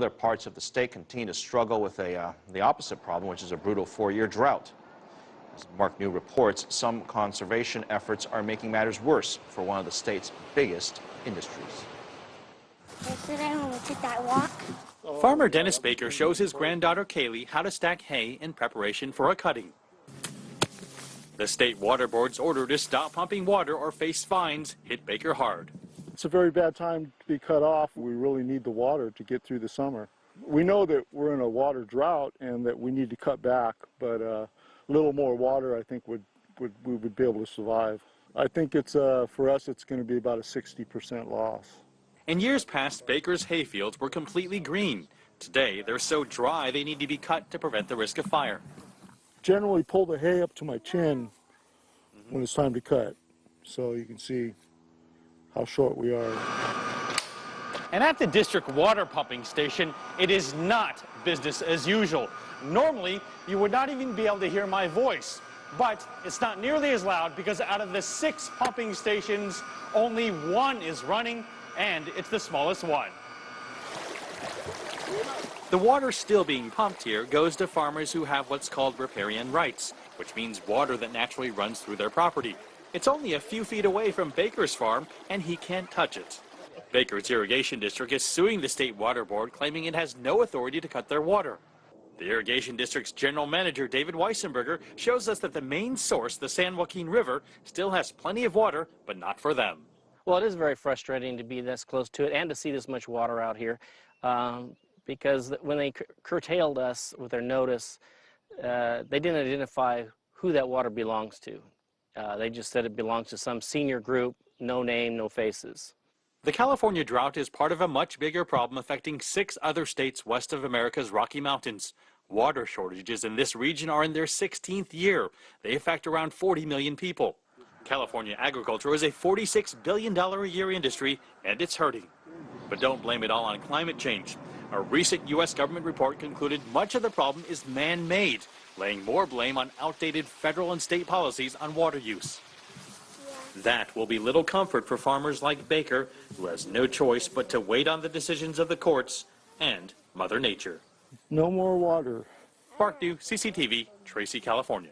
Other parts of the state continue to struggle with the opposite problem, which is a brutal 4-year drought. As Mark New reports, some conservation efforts are making matters worse for one of the state's biggest industries. Yesterday when we took that walk. Farmer Dennis Baker shows his granddaughter Kaylee how to stack hay in preparation for a cutting. The state water board's order to stop pumping water or face fines hit Baker hard. It's a very bad time to be cut off. We really need the water to get through the summer. We know that we're in a water drought and that we need to cut back, but a little more water I think we would be able to survive. I think it's for us it's going to be about a 60% loss. In years past, Baker's hayfields were completely green. Today, they're so dry they need to be cut to prevent the risk of fire. Generally pull the hay up to my chin when it's time to cut, so you can see how short we are. And at the district water pumping station, it is not business as usual. Normally, you would not even be able to hear my voice. But it's not nearly as loud because out of the 6 pumping stations, only 1 is running, and it's the smallest one. The water still being pumped here goes to farmers who have what's called riparian rights, which means water that naturally runs through their property. It's only a few feet away from Baker's farm, and he can't touch it. Baker's irrigation district is suing the state water board, claiming it has no authority to cut their water. The irrigation district's general manager, David Weissenberger, shows us that the main source, the San Joaquin River, still has plenty of water, but not for them. Well, it is very frustrating to be this close to it and to see this much water out here, because when they curtailed us with their notice, they didn't identify who that water belongs to. They just said it belongs to some senior group, no name, no faces. The California drought is part of a much bigger problem affecting 6 other states west of America's Rocky Mountains. Water shortages in this region are in their 16th year. They affect around 40 million people. California agriculture is a $46 billion a year industry, and it's hurting. But don't blame it all on climate change. A recent U.S. government report concluded much of the problem is man-made, laying more blame on outdated federal and state policies on water use. That will be little comfort for farmers like Baker, who has no choice but to wait on the decisions of the courts and Mother Nature. No more water. Mark New, CCTV, Tracy, California.